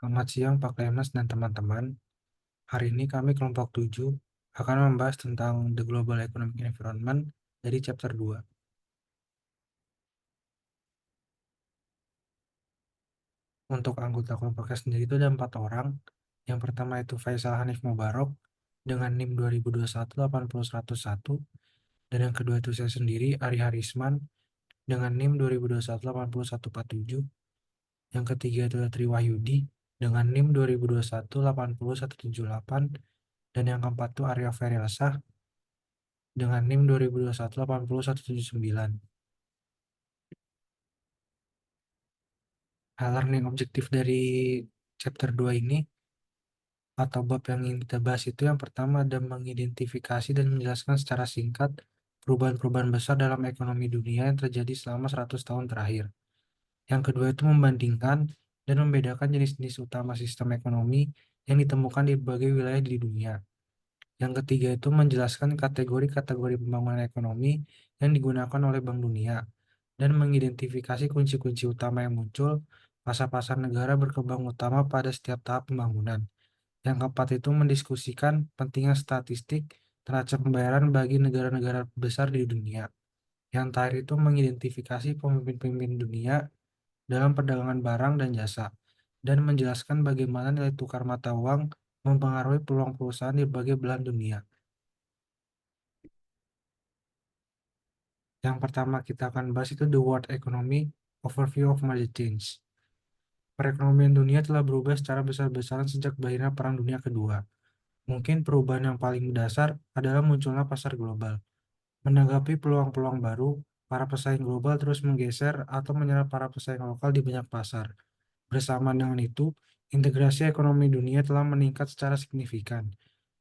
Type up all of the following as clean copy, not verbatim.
Selamat siang Pak Lemes dan teman-teman. Hari ini kami kelompok 7 akan membahas tentang The Global Economic Environment dari chapter 2. Untuk anggota kelompoknya sendiri itu ada 4 orang. Yang pertama itu Faisal Hanif Mubarok dengan NIM 2021-80101. Dan yang kedua itu saya sendiri, Ari Harisman dengan NIM 2021-80147. Yang ketiga itu ada Tri Wahyudi dengan NIM 2021-80178. Dan yang keempat itu Arya Ferilsah dengan NIM 2021-80179. Learning objektif dari chapter 2 ini atau bab yang ingin kita bahas itu yang pertama ada mengidentifikasi dan menjelaskan secara singkat perubahan-perubahan besar dalam ekonomi dunia yang terjadi selama 100 tahun terakhir. Yang kedua itu membandingkan dan membedakan jenis-jenis utama sistem ekonomi yang ditemukan di berbagai wilayah di dunia. Yang ketiga itu menjelaskan kategori-kategori pembangunan ekonomi yang digunakan oleh Bank Dunia dan mengidentifikasi kunci-kunci utama yang muncul pasar-pasar negara berkembang utama pada setiap tahap pembangunan. Yang keempat itu mendiskusikan pentingnya statistik neraca pembayaran bagi negara-negara besar di dunia. Yang terakhir itu mengidentifikasi pemimpin-pemimpin dunia dalam perdagangan barang dan jasa dan menjelaskan bagaimana nilai tukar mata uang mempengaruhi peluang perusahaan di berbagai belahan dunia. Yang pertama kita akan bahas itu The World Economy Overview of Major Change. Perekonomian dunia telah berubah secara besar-besaran sejak berakhirnya Perang Dunia Kedua. Mungkin perubahan yang paling mendasar adalah munculnya pasar global. Menanggapi peluang-peluang baru, para pesaing global terus menggeser atau menyerap para pesaing lokal di banyak pasar. Bersamaan dengan itu, integrasi ekonomi dunia telah meningkat secara signifikan.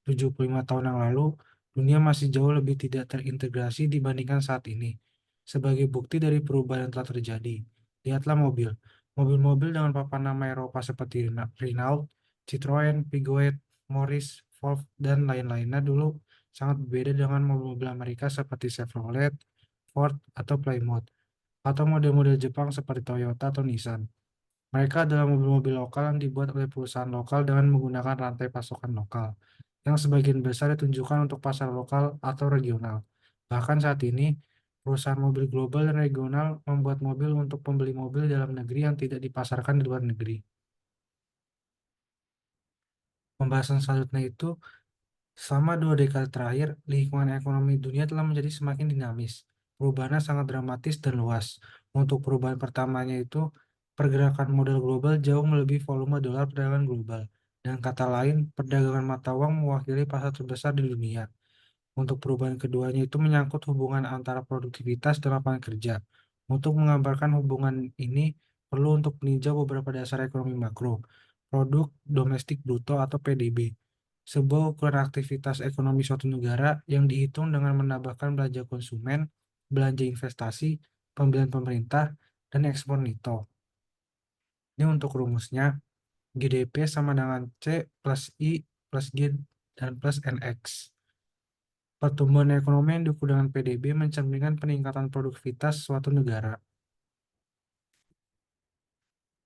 75 tahun yang lalu, dunia masih jauh lebih tidak terintegrasi dibandingkan saat ini. Sebagai bukti dari perubahan yang telah terjadi, lihatlah mobil. Mobil-mobil dengan papan nama Eropa seperti Renault, Citroen, Peugeot, Morris, Volvo, dan lain-lainnya dulu sangat berbeda dengan mobil-mobil Amerika seperti Chevrolet, Ford, atau Plymouth, atau model-model Jepang seperti Toyota atau Nissan. Mereka adalah mobil-mobil lokal yang dibuat oleh perusahaan lokal dengan menggunakan rantai pasokan lokal, yang sebagian besar ditunjukkan untuk pasar lokal atau regional. Bahkan saat ini, perusahaan mobil global dan regional membuat mobil untuk pembeli mobil dalam negeri yang tidak dipasarkan di luar negeri. Pembahasan selanjutnya itu, selama 2 dekade terakhir, lingkungan ekonomi dunia telah menjadi semakin dinamis. Perubahannya sangat dramatis dan luas. Untuk perubahan pertamanya itu, pergerakan modal global jauh melebihi volume dolar perdagangan global. Dan kata lain, perdagangan mata uang mewakili pasar terbesar di dunia. Untuk perubahan keduanya itu menyangkut hubungan antara produktivitas dan lapangan kerja. Untuk menggambarkan hubungan ini, perlu untuk meninjau beberapa dasar ekonomi makro, produk domestik bruto atau PDB, sebuah ukuran aktivitas ekonomi suatu negara yang dihitung dengan menambahkan belanja konsumen, belanja investasi, pembelian pemerintah, dan ekspor neto. Ini untuk rumusnya, GDP sama dengan C plus I plus G dan plus NX. Pertumbuhan ekonomi yang diukur dengan PDB mencerminkan peningkatan produktivitas suatu negara.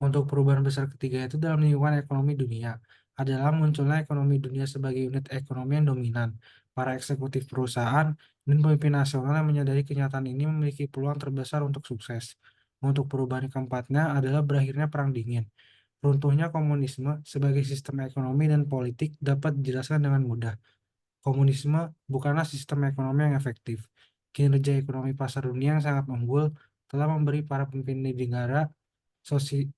Untuk perubahan besar ketiga itu dalam lingkungan ekonomi dunia adalah munculnya ekonomi dunia sebagai unit ekonomi yang dominan. Para eksekutif perusahaan dan pemimpin nasional yang menyadari kenyataan ini memiliki peluang terbesar untuk sukses. Untuk perubahan keempatnya adalah berakhirnya Perang Dingin. Runtuhnya komunisme sebagai sistem ekonomi dan politik dapat dijelaskan dengan mudah. Komunisme bukanlah sistem ekonomi yang efektif. Kinerja ekonomi pasar dunia yang sangat unggul telah memberi para pemimpin negara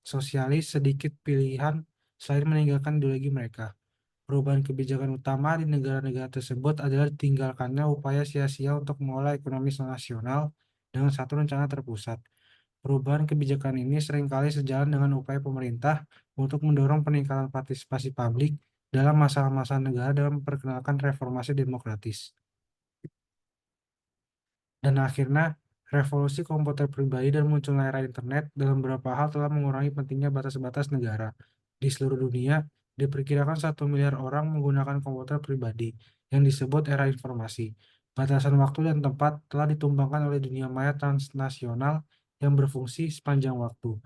sosialis sedikit pilihan selain meninggalkan ideologi mereka. Perubahan kebijakan utama di negara-negara tersebut adalah ditinggalkannya upaya sia-sia untuk mengolah ekonomi nasional dengan satu rencana terpusat. Perubahan kebijakan ini seringkali sejalan dengan upaya pemerintah untuk mendorong peningkatan partisipasi publik dalam masalah-masalah negara dalam memperkenalkan reformasi demokratis. Dan akhirnya, revolusi komputer pribadi dan munculnya era internet dalam beberapa hal telah mengurangi pentingnya batas-batas negara. Di seluruh dunia, diperkirakan 1 miliar orang menggunakan komputer pribadi, yang disebut era informasi. Batasan waktu dan tempat telah ditumbangkan oleh dunia maya transnasional yang berfungsi sepanjang waktu.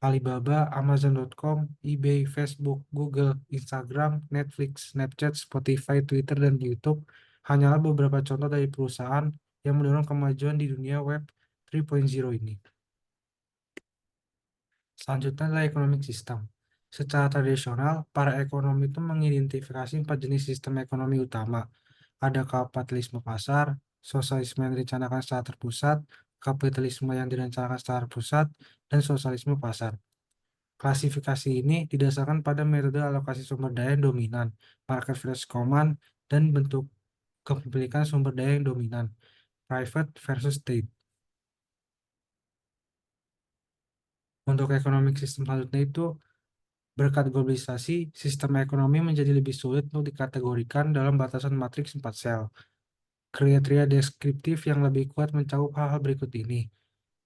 Alibaba, Amazon.com, eBay, Facebook, Google, Instagram, Netflix, Snapchat, Spotify, Twitter, dan YouTube hanyalah beberapa contoh dari perusahaan yang mendorong kemajuan di dunia Web 3.0 ini. Selanjutnya adalah economic system. Secara tradisional, para ekonomi itu mengidentifikasi 4 jenis sistem ekonomi utama. Ada kapitalisme pasar, sosialisme yang direncanakan secara terpusat, kapitalisme yang direncanakan secara pusat, dan sosialisme pasar. Klasifikasi ini didasarkan pada metode alokasi sumber daya yang dominan, market versus command, dan bentuk kepemilikan sumber daya yang dominan, private versus state. Untuk economic system selanjutnya itu, berkat globalisasi, sistem ekonomi menjadi lebih sulit untuk dikategorikan dalam batasan matriks 4 sel. Kriteria deskriptif yang lebih kuat mencakup hal-hal berikut ini.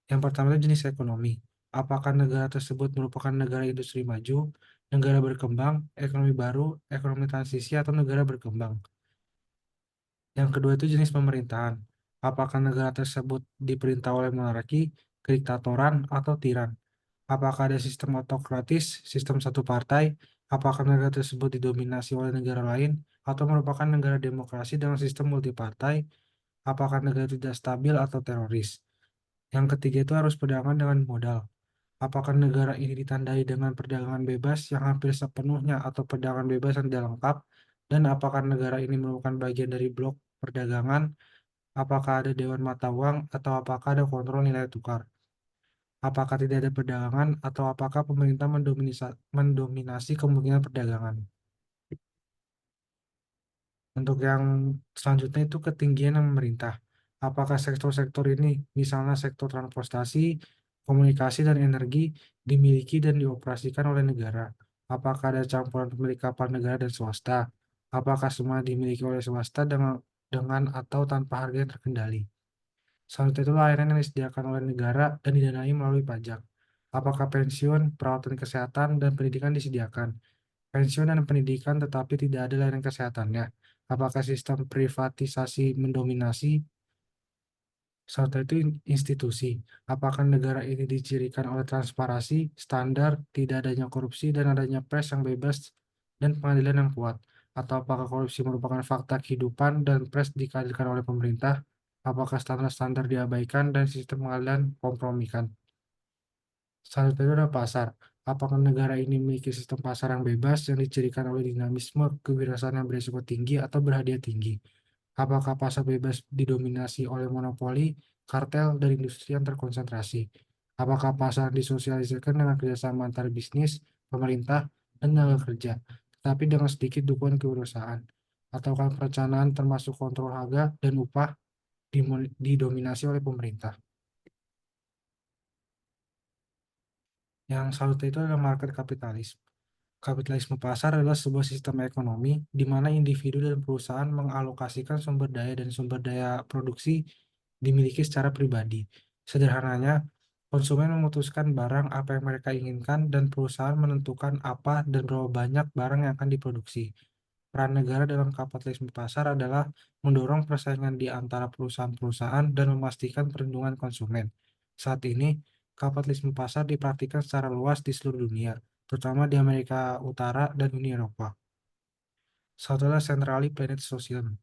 Yang pertama itu jenis ekonomi. Apakah negara tersebut merupakan negara industri maju, negara berkembang, ekonomi baru, ekonomi transisi, atau negara berkembang? Yang kedua itu jenis pemerintahan. Apakah negara tersebut diperintah oleh monarki, kediktatoran, atau tiran? Apakah ada sistem otokratis, sistem satu partai? Apakah negara tersebut didominasi oleh negara lain, atau merupakan negara demokrasi dengan sistem multipartai? Apakah negara tidak stabil atau teroris? Yang ketiga itu harus perdagangan dengan modal. Apakah negara ini ditandai dengan perdagangan bebas yang hampir sepenuhnya atau perdagangan bebas yang tidak lengkap? Dan apakah negara ini merupakan bagian dari blok perdagangan? Apakah ada dewan mata uang atau apakah ada kontrol nilai tukar? Apakah tidak ada perdagangan atau apakah pemerintah mendominasi kemungkinan perdagangan? Untuk yang selanjutnya itu ketinggian yang memerintah. Apakah sektor-sektor ini, misalnya sektor transportasi, komunikasi, dan energi, dimiliki dan dioperasikan oleh negara? Apakah ada campuran pemilik kapal negara dan swasta? Apakah semua dimiliki oleh swasta dengan atau tanpa harga yang terkendali? Selanjutnya itu layanan yang disediakan oleh negara dan didanai melalui pajak. Apakah pensiun, perawatan kesehatan, dan pendidikan disediakan? Pensiun dan pendidikan tetapi tidak ada layanan kesehatannya. Apakah sistem privatisasi mendominasi? Satu itu institusi. Apakah negara ini dicirikan oleh transparansi, standar, tidak adanya korupsi, dan adanya pers yang bebas dan pengadilan yang kuat? Atau apakah korupsi merupakan fakta kehidupan dan pers dikecualikan oleh pemerintah? Apakah standar-standar diabaikan dan sistem pengadilan kompromikan? Selanjutnya itu ada pasar. Apakah negara ini memiliki sistem pasar yang bebas yang dicirikan oleh dinamisme, kewirausahaan yang berisiko tinggi atau berhadiah tinggi? Apakah pasar bebas didominasi oleh monopoli, kartel, dan industri yang terkonsentrasi? Apakah pasar disosialisasikan dengan kerjasama antar bisnis, pemerintah, dan tenaga kerja, tetapi dengan sedikit dukungan kewirausahaan? Ataukah perencanaan termasuk kontrol harga dan upah didominasi oleh pemerintah? Yang satu itu adalah market kapitalisme. Kapitalisme pasar adalah sebuah sistem ekonomi di mana individu dan perusahaan mengalokasikan sumber daya dan sumber daya produksi dimiliki secara pribadi. Sederhananya, konsumen memutuskan barang apa yang mereka inginkan dan perusahaan menentukan apa dan berapa banyak barang yang akan diproduksi. Peran negara dalam kapitalisme pasar adalah mendorong persaingan di antara perusahaan-perusahaan dan memastikan perlindungan konsumen. Saat ini, kapitalisme pasar dipraktikkan secara luas di seluruh dunia, terutama di Amerika Utara dan Uni Eropa. Satu adalah centrally planned society.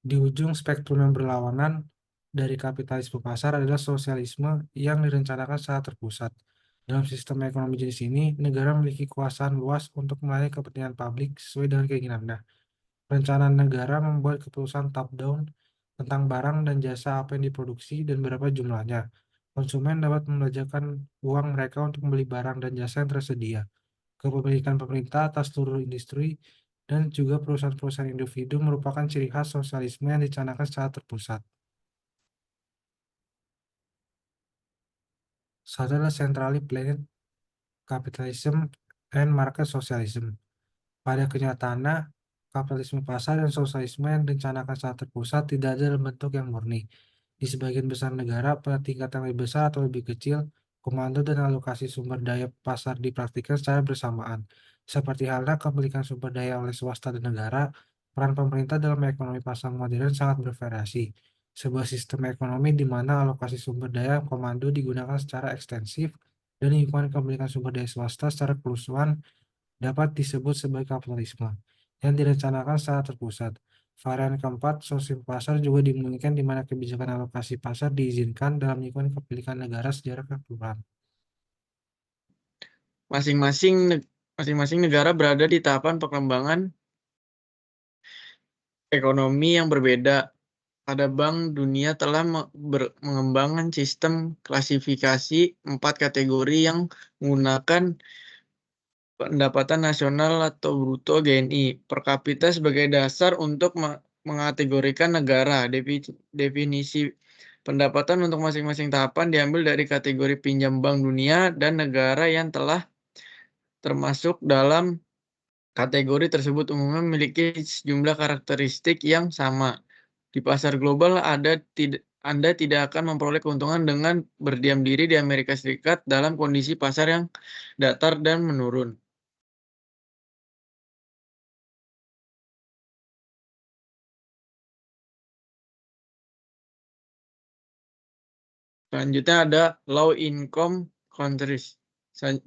Di ujung spektrum yang berlawanan dari kapitalisme pasar adalah sosialisme yang direncanakan secara terpusat. Dalam sistem ekonomi jenis ini, negara memiliki kekuasaan luas untuk melayani kepentingan publik sesuai dengan keinginannya. Perencanaan negara membuat keputusan top-down tentang barang dan jasa apa yang diproduksi dan berapa jumlahnya. Konsumen dapat membelanjakan uang mereka untuk membeli barang dan jasa yang tersedia. Kepemilikan pemerintah atas seluruh industri dan juga perusahaan-perusahaan individu merupakan ciri khas sosialisme yang dicanangkan secara terpusat. Satu adalah centrally planned capitalism and market socialism. Pada kenyataannya, kapitalisme pasar dan sosialisme yang direncanakan secara terpusat tidak ada dalam bentuk yang murni. Di sebagian besar negara, pada tingkat yang lebih besar atau lebih kecil, komando dan alokasi sumber daya pasar dipraktikkan secara bersamaan. Seperti halnya kepemilikan sumber daya oleh swasta dan negara, peran pemerintah dalam ekonomi pasar modern sangat bervariasi. Sebuah sistem ekonomi di mana alokasi sumber daya komando digunakan secara ekstensif dan lingkungan kepemilikan sumber daya swasta secara keseluruhan dapat disebut sebagai kapitalisme yang direncanakan secara terpusat. Varian keempat, sistem pasar juga dimungkinkan di mana kebijakan alokasi pasar diizinkan dalam lingkungan kepemilikan negara secara keseluruhan. Masing-masing negara berada di tahapan perkembangan ekonomi yang berbeda. Pada Bank Dunia telah mengembangkan sistem klasifikasi 4 kategori yang menggunakan pendapatan nasional atau bruto GNI per kapita sebagai dasar untuk mengategorikan negara. Definisi pendapatan untuk masing-masing tahapan diambil dari kategori pinjam Bank Dunia dan negara yang telah termasuk dalam kategori tersebut umumnya memiliki sejumlah karakteristik yang sama. Di pasar global, Anda tidak akan memperoleh keuntungan dengan berdiam diri di Amerika Serikat dalam kondisi pasar yang datar dan menurun. Selanjutnya ada low income countries.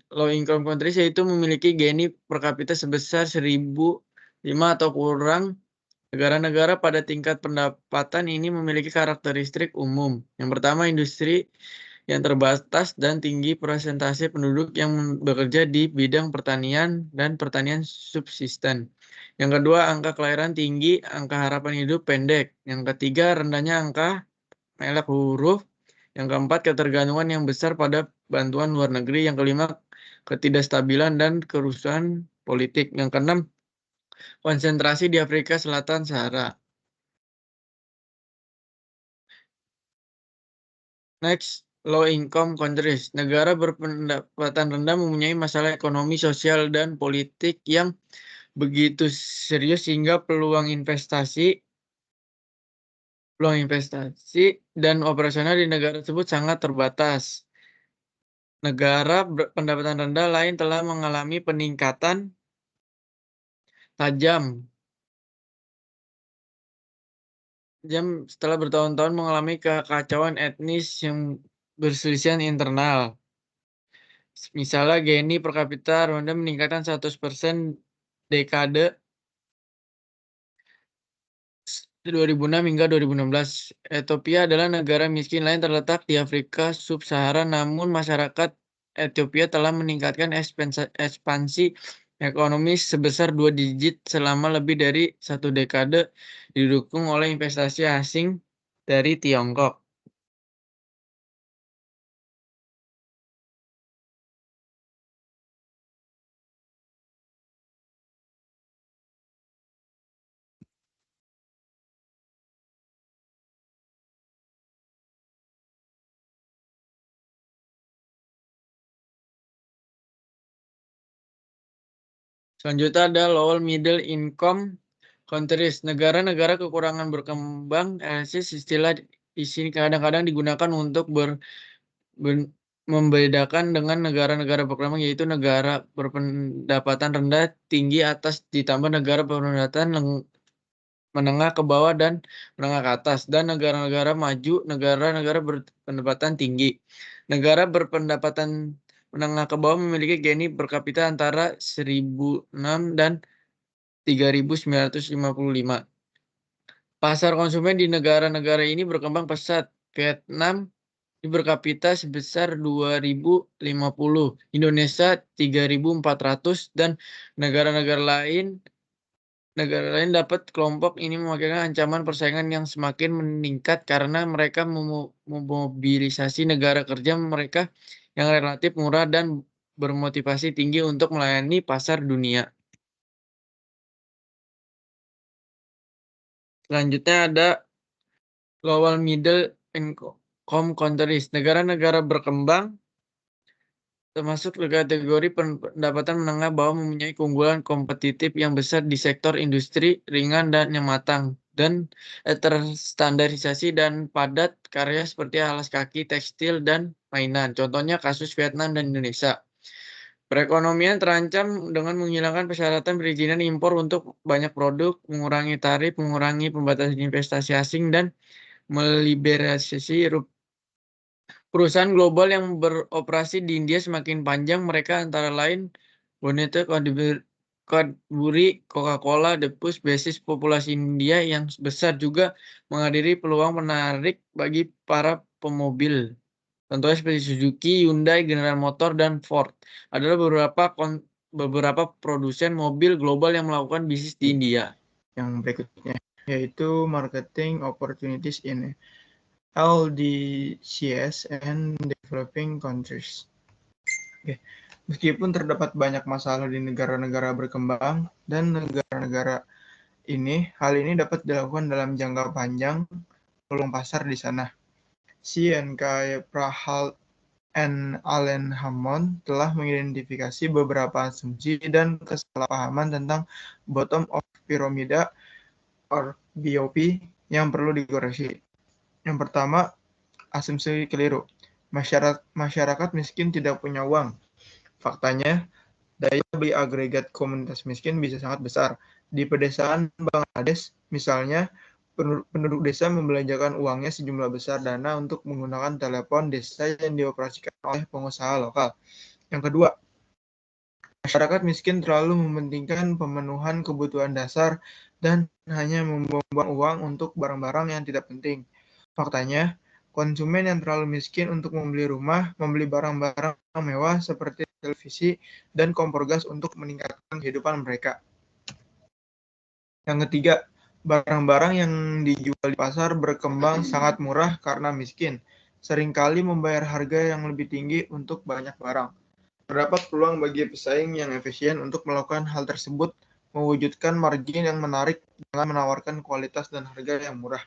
Low income countries yaitu memiliki GNI per kapita sebesar 1.005 atau kurang. Negara-negara pada tingkat pendapatan ini memiliki karakteristik umum. Yang pertama, industri yang terbatas dan tinggi persentase penduduk yang bekerja di bidang pertanian dan pertanian subsisten. Yang kedua, angka kelahiran tinggi, angka harapan hidup pendek. Yang ketiga, rendahnya angka melek huruf. Yang keempat, ketergantungan yang besar pada bantuan luar negeri. Yang kelima, ketidakstabilan dan kerusuhan politik. Yang keenam, konsentrasi di Afrika Selatan Sahara. Next, low income countries. Negara berpendapatan rendah mempunyai masalah ekonomi, sosial, dan politik yang begitu serius sehingga peluang investasi dan operasional di negara tersebut sangat terbatas. Negara berpendapatan rendah lain telah mengalami peningkatan tajam setelah bertahun-tahun mengalami kekacauan etnis yang berselisihan internal. Misalnya GNI per kapita Rwanda meningkatkan 100% dekade 2006 hingga 2016. Ethiopia adalah negara miskin lain terletak di Afrika Sub-Sahara, namun masyarakat Ethiopia telah meningkatkan ekspansi ekonomi sebesar 2 digit selama lebih dari 1 dekade didukung oleh investasi asing dari Tiongkok. Selanjutnya ada low middle income countries. Negara-negara kekurangan berkembang, istilah di sini kadang-kadang digunakan untuk membedakan dengan negara-negara berkembang, yaitu negara berpendapatan rendah, tinggi, atas, ditambah negara berpendapatan menengah ke bawah dan menengah ke atas, dan negara-negara maju, negara-negara berpendapatan tinggi. Negara berpendapatan menengah ke bawah memiliki GNI per kapita antara 1.006 dan 3.955. Pasar konsumen di negara-negara ini berkembang pesat. Vietnam berkapita sebesar 2.050, Indonesia 3.400, dan negara-negara lain dapat kelompok ini memakai ancaman persaingan yang semakin meningkat karena mereka memobilisasi negara kerja mereka yang relatif murah dan bermotivasi tinggi untuk melayani pasar dunia. Selanjutnya ada lower middle income countries. Negara-negara berkembang termasuk kategori pendapatan menengah bawah mempunyai keunggulan kompetitif yang besar di sektor industri ringan dan yang matang dan terstandarisasi dan padat karya seperti alas kaki, tekstil, dan mainan. Contohnya kasus Vietnam dan Indonesia. Perekonomian terancam dengan menghilangkan persyaratan perizinan impor untuk banyak produk, mengurangi tarif, mengurangi pembatasan investasi asing, dan meliberalisasi Perusahaan global yang beroperasi di India semakin panjang. Mereka antara lain Bonete, Cadbury, Coca-Cola, Depus. Basis populasi India yang besar juga menghadiri peluang menarik bagi para pemobil. Contohnya seperti Suzuki, Hyundai, General Motors, dan Ford adalah beberapa produsen mobil global yang melakukan bisnis di India. Yang berikutnya yaitu marketing opportunities in LDCs and developing countries. Oke. Meskipun terdapat banyak masalah di negara-negara berkembang dan negara-negara ini, hal ini dapat dilakukan dalam jangka panjang peluang pasar di sana. CNK Prahal and Allen Hammond telah mengidentifikasi beberapa asumsi dan kesalahpahaman tentang bottom of pyramid or BOP yang perlu dikoreksi. Yang pertama, asumsi keliru. Masyarakat miskin tidak punya uang. Faktanya, daya beli agregat komunitas miskin bisa sangat besar. Di pedesaan Bangladesh, misalnya, penduduk desa membelanjakan uangnya sejumlah besar dana untuk menggunakan telepon desa yang dioperasikan oleh pengusaha lokal. Yang kedua, masyarakat miskin terlalu mementingkan pemenuhan kebutuhan dasar dan hanya membuang uang untuk barang-barang yang tidak penting. Faktanya, konsumen yang terlalu miskin untuk membeli rumah, membeli barang-barang mewah seperti televisi dan kompor gas untuk meningkatkan kehidupan mereka. Yang ketiga, barang-barang yang dijual di pasar berkembang sangat murah karena miskin, seringkali membayar harga yang lebih tinggi untuk banyak barang. Terdapat peluang bagi pesaing yang efisien untuk melakukan hal tersebut, mewujudkan margin yang menarik dengan menawarkan kualitas dan harga yang murah.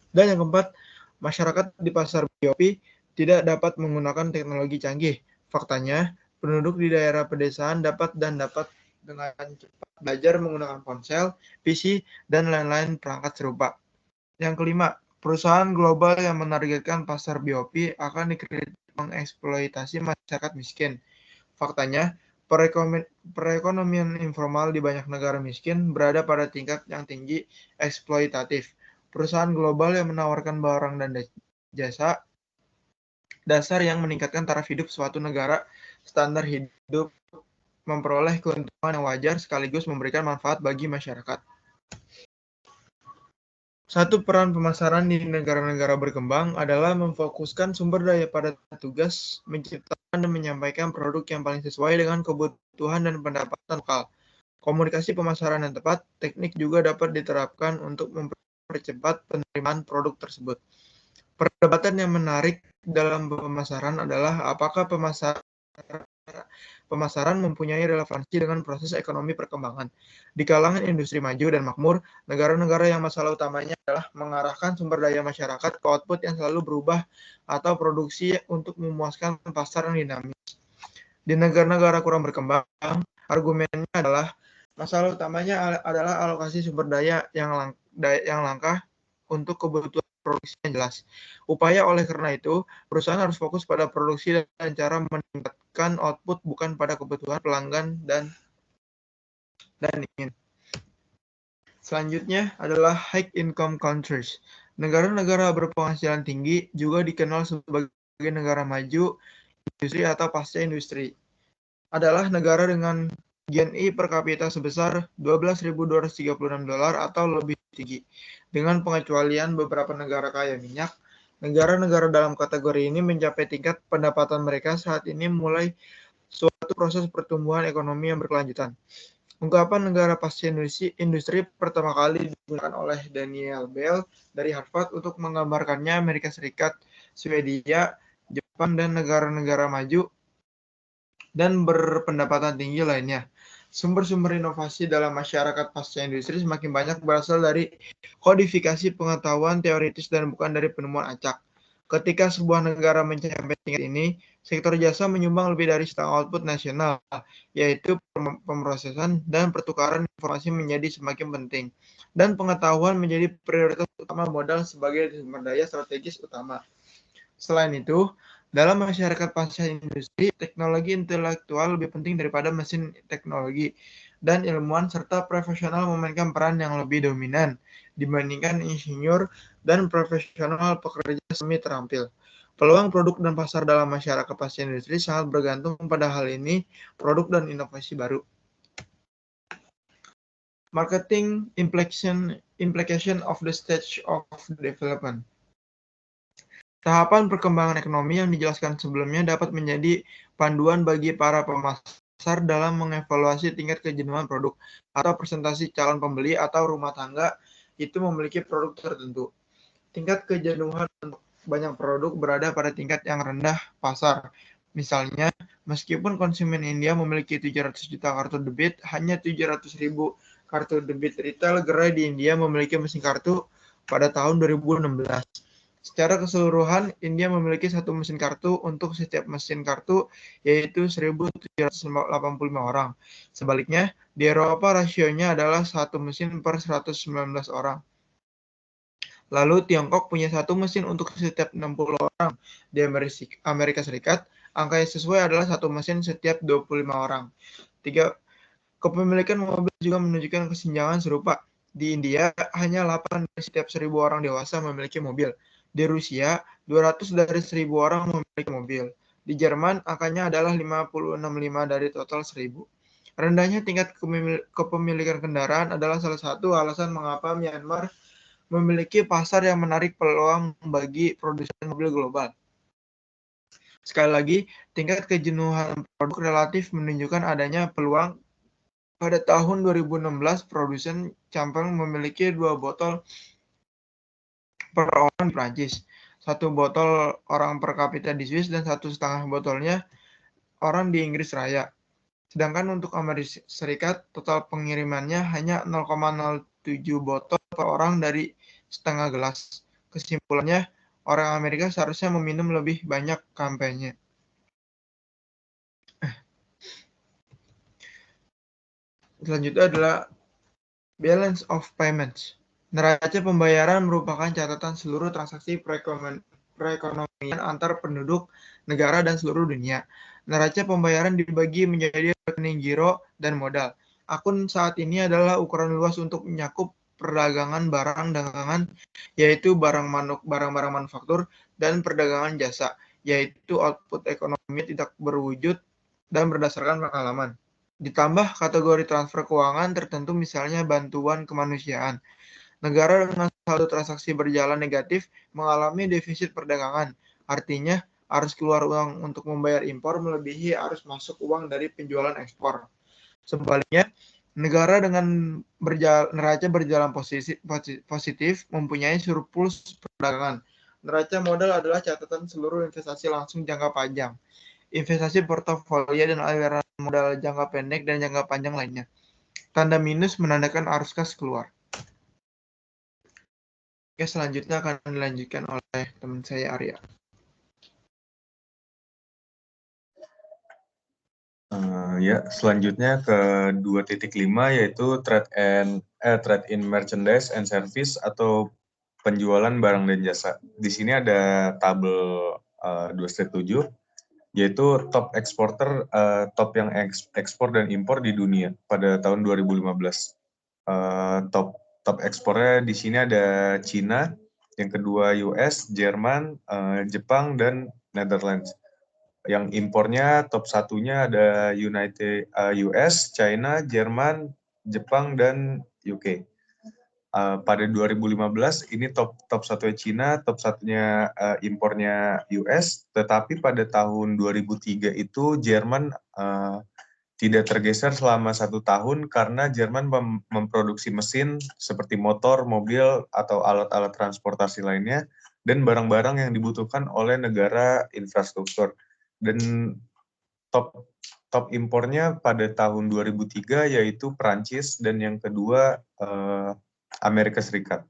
Dan yang keempat, masyarakat di pasar BOP tidak dapat menggunakan teknologi canggih. Faktanya, penduduk di daerah pedesaan dapat dengan cepat belajar menggunakan ponsel, PC, dan lain-lain perangkat serupa. Yang kelima, perusahaan global yang menargetkan pasar BOP akan dikritik mengeksploitasi masyarakat miskin. Faktanya, perekonomian informal di banyak negara miskin berada pada tingkat yang tinggi eksploitatif. Perusahaan global yang menawarkan barang dan jasa dasar yang meningkatkan taraf hidup suatu negara, standar hidup, memperoleh keuntungan yang wajar sekaligus memberikan manfaat bagi masyarakat. Satu peran pemasaran di negara-negara berkembang adalah memfokuskan sumber daya pada tugas menciptakan dan menyampaikan produk yang paling sesuai dengan kebutuhan dan pendapatan lokal. Komunikasi pemasaran yang tepat, teknik juga dapat diterapkan untuk mempercepat penerimaan produk tersebut. Perdebatan yang menarik dalam pemasaran adalah apakah pemasaran mempunyai relevansi dengan proses ekonomi perkembangan. Di kalangan industri maju dan makmur, negara-negara yang masalah utamanya adalah mengarahkan sumber daya masyarakat ke output yang selalu berubah atau produksi untuk memuaskan pasar yang dinamis. Di negara-negara kurang berkembang, argumennya adalah masalah utamanya adalah alokasi sumber daya yang langka untuk kebutuhan produksi yang jelas. Upaya oleh karena itu, perusahaan harus fokus pada produksi dan cara meningkatkan output bukan pada kebutuhan pelanggan dan ingin. Selanjutnya adalah high income countries. Negara-negara berpenghasilan tinggi juga dikenal sebagai negara maju, industri atau pasca industri. Adalah negara dengan GNI per kapita sebesar $12.236 atau lebih tinggi. Dengan pengecualian beberapa negara kaya minyak, negara-negara dalam kategori ini mencapai tingkat pendapatan mereka saat ini mulai suatu proses pertumbuhan ekonomi yang berkelanjutan. Ungkapan negara pasca industri pertama kali digunakan oleh Daniel Bell dari Harvard untuk menggambarkannya Amerika Serikat, Swedia, Jepang, dan negara-negara maju dan berpendapatan tinggi lainnya. Sumber-sumber inovasi dalam masyarakat pasca industri semakin banyak berasal dari kodifikasi pengetahuan teoritis dan bukan dari penemuan acak. Ketika sebuah negara mencapai tingkat ini, sektor jasa menyumbang lebih dari setengah output nasional, yaitu pemrosesan dan pertukaran informasi menjadi semakin penting, dan pengetahuan menjadi prioritas utama modal sebagai sumber daya strategis utama. Selain itu, dalam masyarakat pasca industri, teknologi intelektual lebih penting daripada mesin teknologi, dan ilmuwan serta profesional memainkan peran yang lebih dominan dibandingkan insinyur dan profesional pekerja semi terampil. Peluang produk dan pasar dalam masyarakat pasca industri sangat bergantung pada hal ini, produk dan inovasi baru. Marketing implication of the stage of development. Tahapan perkembangan ekonomi yang dijelaskan sebelumnya dapat menjadi panduan bagi para pemasar dalam mengevaluasi tingkat kejenuhan produk atau presentasi calon pembeli atau rumah tangga itu memiliki produk tertentu. Tingkat kejenuhan untuk banyak produk berada pada tingkat yang rendah pasar. Misalnya, meskipun konsumen India memiliki 700 juta kartu debit, hanya 700.000 kartu debit retail gerai di India memiliki mesin kartu pada tahun 2016. Secara keseluruhan, India memiliki satu mesin kartu untuk setiap mesin kartu, yaitu 1.785 orang. Sebaliknya, di Eropa rasionya adalah satu mesin per 119 orang. Lalu Tiongkok punya satu mesin untuk setiap 60 orang. Di Amerika Serikat, angka yang sesuai adalah satu mesin setiap 25 orang. 3. Kepemilikan mobil juga menunjukkan kesenjangan serupa. Di India, hanya 8 dari setiap 1.000 orang dewasa memiliki mobil. Di Rusia, 200 dari 1.000 orang memiliki mobil. Di Jerman, angkanya adalah 565 dari total 1.000. Rendahnya tingkat kepemilikan kendaraan adalah salah satu alasan mengapa Myanmar memiliki pasar yang menarik peluang bagi produsen mobil global. Sekali lagi, tingkat kejenuhan produk relatif menunjukkan adanya peluang. Pada tahun 2016, produsen Campeng memiliki 2 botol per orang di Prancis, 1 botol orang per kapita di Swiss, dan 1,5 botolnya orang di Inggris Raya. Sedangkan untuk Amerika Serikat, total pengirimannya hanya 0,07 botol per orang dari setengah gelas. Kesimpulannya, orang Amerika seharusnya meminum lebih banyak kampanye. Selanjutnya adalah balance of payments. Neraca pembayaran merupakan catatan seluruh transaksi perekonomian antar penduduk negara dan seluruh dunia. Neraca pembayaran dibagi menjadi rekening giro dan modal. Akun saat ini adalah ukuran luas untuk mencakup perdagangan barang dagangan, yaitu barang-barang manufaktur, dan perdagangan jasa, yaitu output ekonomi tidak berwujud dan berdasarkan pengalaman. Ditambah kategori transfer keuangan tertentu, misalnya bantuan kemanusiaan. Negara dengan saldo transaksi berjalan negatif mengalami defisit perdagangan. Artinya, arus keluar uang untuk membayar impor melebihi arus masuk uang dari penjualan ekspor. Sebaliknya, negara dengan neraca berjalan positif mempunyai surplus perdagangan. Neraca modal adalah catatan seluruh investasi langsung jangka panjang, investasi portofolio, dan aliran modal jangka pendek dan jangka panjang lainnya. Tanda minus menandakan arus kas keluar. Oke, selanjutnya akan dilanjutkan oleh teman saya Arya. Selanjutnya ke 2.5 yaitu trade in merchandise and service atau penjualan barang dan jasa. Di sini ada tabel 2/7 yaitu top eksporter, top yang ekspor dan impor di dunia pada tahun 2015. Top ekspornya di sini ada Cina, yang kedua US, Jerman, Jepang, dan Netherlands. Yang impornya top satunya ada US, China, Jerman, Jepang, dan UK. Pada 2015 ini top satunya Cina, top satunya impornya US, tetapi pada tahun 2003 itu Jerman tidak tergeser selama 1 tahun karena Jerman memproduksi mesin seperti motor, mobil, atau alat-alat transportasi lainnya, dan barang-barang yang dibutuhkan oleh negara infrastruktur. Dan top impornya pada tahun 2003 yaitu Prancis, dan yang kedua Amerika Serikat.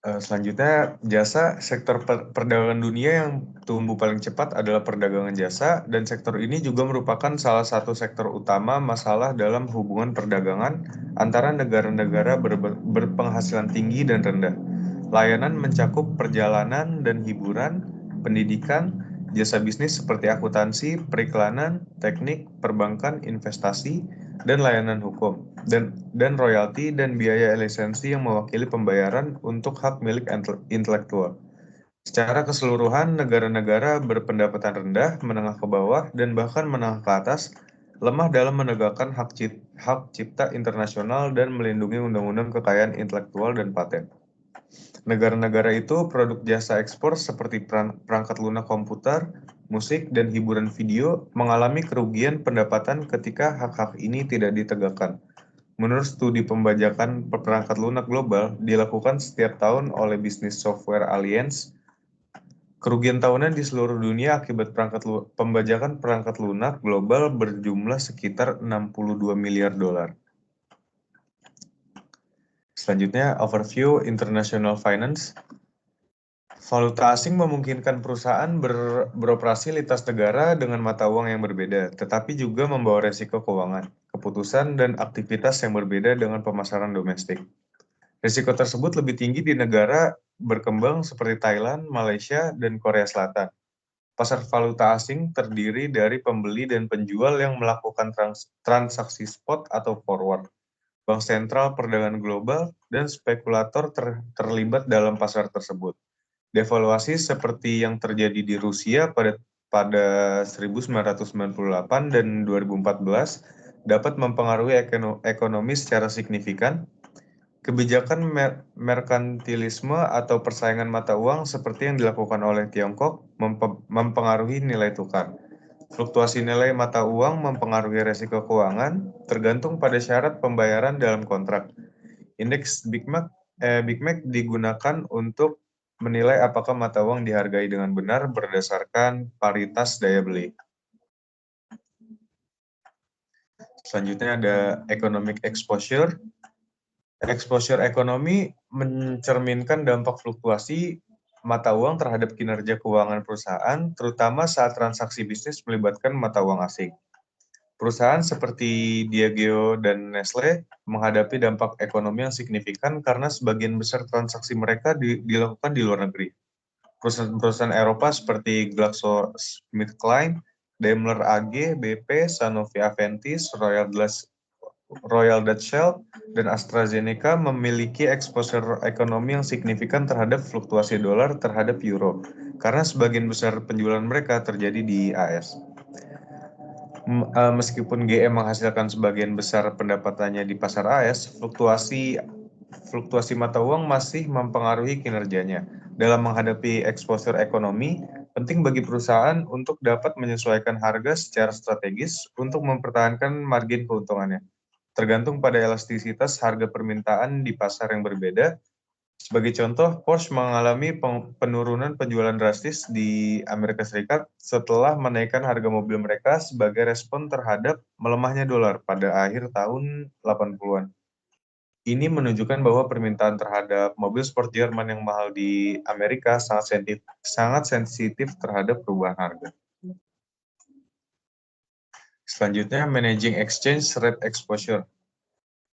Selanjutnya, jasa. Sektor perdagangan dunia yang tumbuh paling cepat adalah perdagangan jasa, dan sektor ini juga merupakan salah satu sektor utama masalah dalam hubungan perdagangan antara negara-negara berpenghasilan tinggi dan rendah. Layanan mencakup perjalanan dan hiburan, pendidikan, jasa bisnis seperti akuntansi, periklanan, teknik, perbankan, investasi, dan layanan hukum. dan royalti dan biaya lisensi yang mewakili pembayaran untuk hak milik intelektual. Secara keseluruhan, negara-negara berpendapatan rendah, menengah ke bawah, dan bahkan menengah ke atas lemah dalam menegakkan hak cipta internasional dan melindungi undang-undang kekayaan intelektual dan paten. Negara-negara itu produk jasa ekspor seperti perangkat lunak komputer, musik, dan hiburan video mengalami kerugian pendapatan ketika hak-hak ini tidak ditegakkan. Menurut studi pembajakan perangkat lunak global dilakukan setiap tahun oleh Business Software Alliance, kerugian tahunan di seluruh dunia akibat pembajakan perangkat lunak global berjumlah sekitar 62 miliar dolar. Selanjutnya, overview international finance. Valuta asing memungkinkan perusahaan beroperasi lintas negara dengan mata uang yang berbeda, tetapi juga membawa resiko keuangan, keputusan, dan aktivitas yang berbeda dengan pemasaran domestik. Risiko tersebut lebih tinggi di negara berkembang seperti Thailand, Malaysia, dan Korea Selatan. Pasar valuta asing terdiri dari pembeli dan penjual yang melakukan transaksi spot atau forward. Bank sentral, perdagangan global, dan spekulator terlibat dalam pasar tersebut. Devaluasi seperti yang terjadi di Rusia pada 1998 dan 2014 dapat mempengaruhi ekonomi secara signifikan. Kebijakan merkantilisme atau persaingan mata uang seperti yang dilakukan oleh Tiongkok mempengaruhi nilai tukar. Fluktuasi nilai mata uang mempengaruhi resiko keuangan tergantung pada syarat pembayaran dalam kontrak. Indeks Big Mac digunakan untuk menilai apakah mata uang dihargai dengan benar berdasarkan paritas daya beli. Selanjutnya ada economic exposure. Exposure ekonomi mencerminkan dampak fluktuasi mata uang terhadap kinerja keuangan perusahaan, terutama saat transaksi bisnis melibatkan mata uang asing. Perusahaan seperti Diageo dan Nestle menghadapi dampak ekonomi yang signifikan karena sebagian besar transaksi mereka dilakukan di luar negeri. Perusahaan-perusahaan Eropa seperti GlaxoSmithKline, Daimler AG, BP, Sanofi Aventis, Royal Dutch Shell, dan AstraZeneca memiliki exposure ekonomi yang signifikan terhadap fluktuasi dolar terhadap euro, karena sebagian besar penjualan mereka terjadi di AS. Meskipun GM menghasilkan sebagian besar pendapatannya di pasar AS, fluktuasi mata uang masih mempengaruhi kinerjanya. Dalam menghadapi exposure ekonomi, penting bagi perusahaan untuk dapat menyesuaikan harga secara strategis untuk mempertahankan margin keuntungannya. Tergantung pada elastisitas harga permintaan di pasar yang berbeda. Sebagai contoh, Porsche mengalami penurunan penjualan drastis di Amerika Serikat setelah menaikkan harga mobil mereka sebagai respon terhadap melemahnya dolar pada akhir tahun 80-an. Ini menunjukkan bahwa permintaan terhadap mobil sport Jerman yang mahal di Amerika sangat sensitif terhadap perubahan harga. Selanjutnya, managing exchange rate exposure.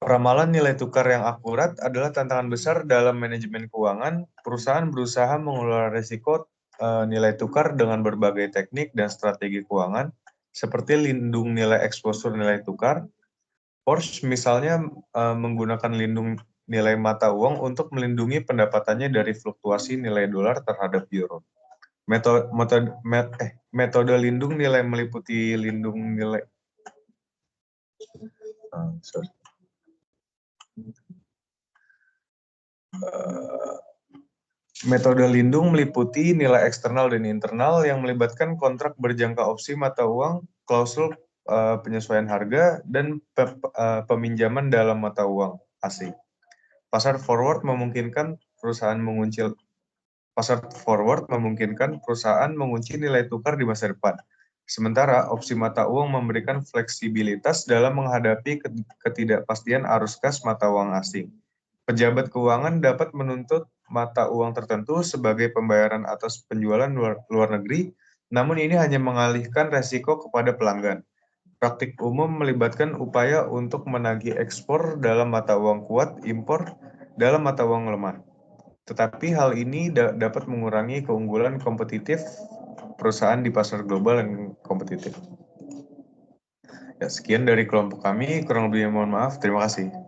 Ramalan nilai tukar yang akurat adalah tantangan besar dalam manajemen keuangan. Perusahaan berusaha mengelola risiko nilai tukar dengan berbagai teknik dan strategi keuangan, seperti lindung nilai eksposur nilai tukar. Porsche misalnya menggunakan lindung nilai mata uang untuk melindungi pendapatannya dari fluktuasi nilai dolar terhadap euro. Metode lindung nilai meliputi lindung nilai Metode lindung meliputi nilai eksternal dan internal yang melibatkan kontrak berjangka opsi mata uang, klausul penyesuaian harga, dan peminjaman dalam mata uang asing. Pasar forward memungkinkan perusahaan mengunci nilai tukar di masa depan. Sementara opsi mata uang memberikan fleksibilitas dalam menghadapi ketidakpastian arus kas mata uang asing. Pejabat keuangan dapat menuntut mata uang tertentu sebagai pembayaran atas penjualan luar negeri, namun ini hanya mengalihkan resiko kepada pelanggan. Praktik umum melibatkan upaya untuk menagih ekspor dalam mata uang kuat, impor dalam mata uang lemah. Tetapi hal ini dapat mengurangi keunggulan kompetitif perusahaan di pasar global yang kompetitif. Ya, sekian dari kelompok kami, kurang lebihnya mohon maaf. Terima kasih.